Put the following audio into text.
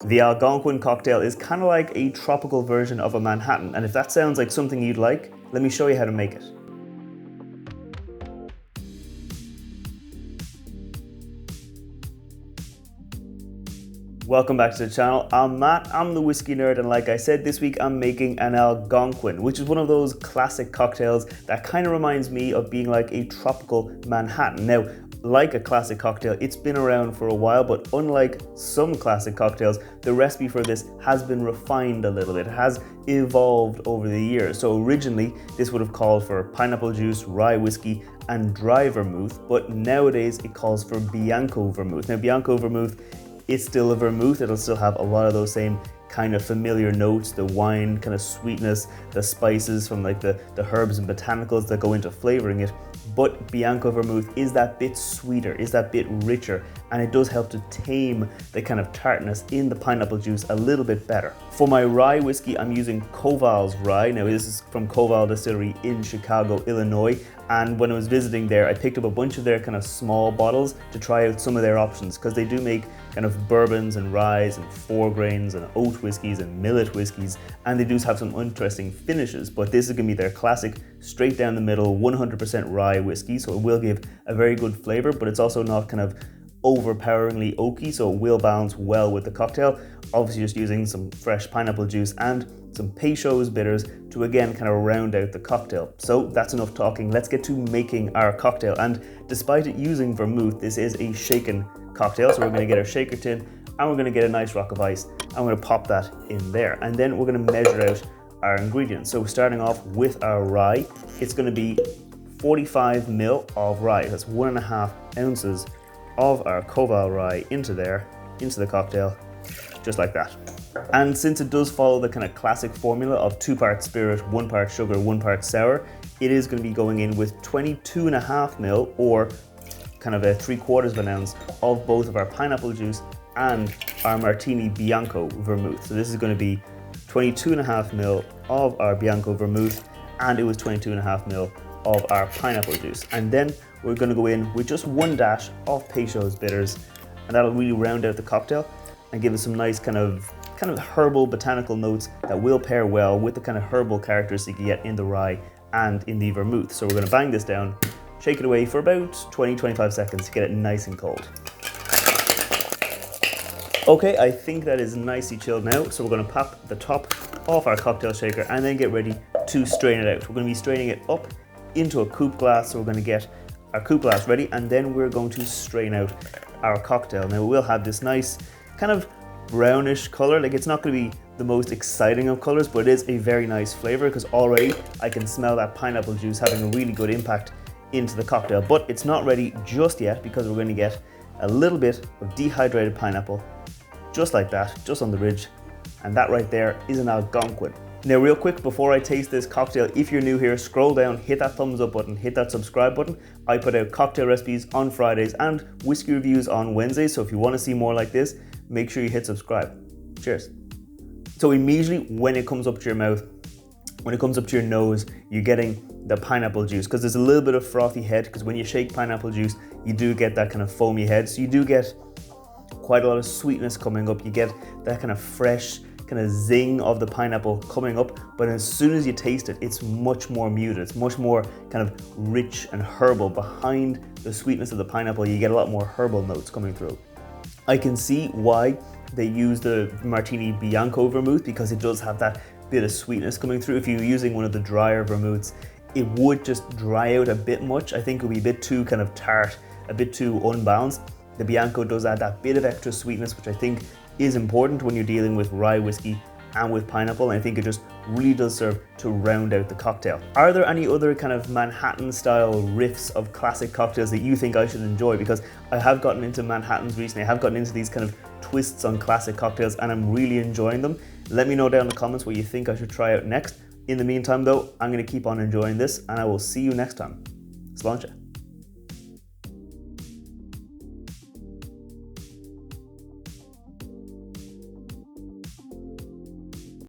The Algonquin cocktail is kind of like a tropical version of a Manhattan, and if that sounds like something you'd like, let me show you how to make it. Welcome back to the channel. I'm Matt, I'm the whiskey nerd, and like I said, this week I'm making an Algonquin, which is one of those classic cocktails that kind of reminds me of being like a tropical Manhattan. Now, like a classic cocktail, it's been around for a while, but unlike some classic cocktails, the recipe for this has been refined a little bit. It has evolved over the years. So originally, this would have called for pineapple juice, rye whiskey, and dry vermouth, but nowadays it calls for Bianco Vermouth. Now, Bianco Vermouth is still a vermouth. It'll still have a lot of those same kind of familiar notes, the wine kind of sweetness, the spices from like the herbs and botanicals that go into flavoring it. But Bianco Vermouth is that bit sweeter, is that bit richer, and it does help to tame the kind of tartness in the pineapple juice a little bit better. For my rye whiskey, I'm using Koval's rye. Now this is from Koval Distillery in Chicago, Illinois. And when I was visiting there, I picked up a bunch of their kind of small bottles to try out some of their options, because they do make kind of bourbons and ryes and four grains and oat whiskeys and millet whiskeys, and they do have some interesting finishes. But this is going to be their classic, straight down the middle, 100% rye whiskey, so it will give a very good flavor, but it's also not kind of overpoweringly oaky, so it will balance well with the cocktail. Obviously just using some fresh pineapple juice and some Peychaud's bitters to again kind of round out the cocktail. So that's enough talking, let's get to making our cocktail. And despite it using vermouth, this is a shaken cocktail, so we're going to get our shaker tin and we're going to get a nice rock of ice and we're going to pop that in there, and then we're going to measure out our ingredients. So starting off with our rye, it's going to be 45 ml of rye. That's 1.5 ounces of our Koval rye into there, into the cocktail, just like that. And since it does follow the kind of classic formula of 2 parts spirit, 1 part sugar, 1 part sour, it is going to be going in with 22.5 ml, or kind of a 3/4 of an ounce of both of our pineapple juice and our Martini Bianco vermouth. So this is going to be 22.5 ml of our Bianco vermouth, and it was 22.5 ml of our pineapple juice. And then we're going to go in with just 1 dash of Peychaud's bitters, and that'll really round out the cocktail and give us some nice kind of herbal botanical notes that will pair well with the kind of herbal characteristics you get in the rye and in the vermouth. So we're going to bang this down, shake it away for about 20-25 seconds to get it nice and cold. Okay, I think that is nicely chilled now, so we're going to pop the top off our cocktail shaker and then get ready to strain it out. We're going to be straining it up into a coupe glass, so we're going to get our coupe glass ready, and then we're going to strain out our cocktail. Now we'll have this nice kind of brownish color. Like, it's not going to be the most exciting of colors, but it is a very nice flavor, because already I can smell that pineapple juice having a really good impact into the cocktail. But it's not ready just yet, because we're going to get a little bit of dehydrated pineapple, just like that, just on the ridge, and that right there is an Algonquin. Now real quick before I taste this cocktail, if you're new here, scroll down, hit that thumbs up button, hit that subscribe button. I put out cocktail recipes on Fridays and whiskey reviews on Wednesdays, so if you want to see more like this, make sure you hit subscribe. Cheers. So immediately when it comes up to your mouth, when it comes up to your nose, you're getting the pineapple juice, because there's a little bit of frothy head, because when you shake pineapple juice, you do get that kind of foamy head, so you do get quite a lot of sweetness coming up. You get that kind of fresh kind of zing of the pineapple coming up, but as soon as you taste it, it's much more muted. It's much more kind of rich and herbal. Behind the sweetness of the pineapple, you get a lot more herbal notes coming through. I can see why they use the Martini Bianco vermouth, because it does have that bit of sweetness coming through. If you're using one of the drier vermouths, it would just dry out a bit much. I think it would be a bit too kind of tart, a bit too unbalanced. The Bianco does add that bit of extra sweetness, which I think is important when you're dealing with rye whiskey and with pineapple, and I think it just really does serve to round out the cocktail. Are there any other kind of Manhattan style riffs of classic cocktails that you think I should enjoy? Because I have gotten into Manhattans recently, I have gotten into these kind of twists on classic cocktails, and I'm really enjoying them. Let me know down in the comments what you think I should try out next. In the meantime though, I'm going to keep on enjoying this, and I will see you next time. Sláinte.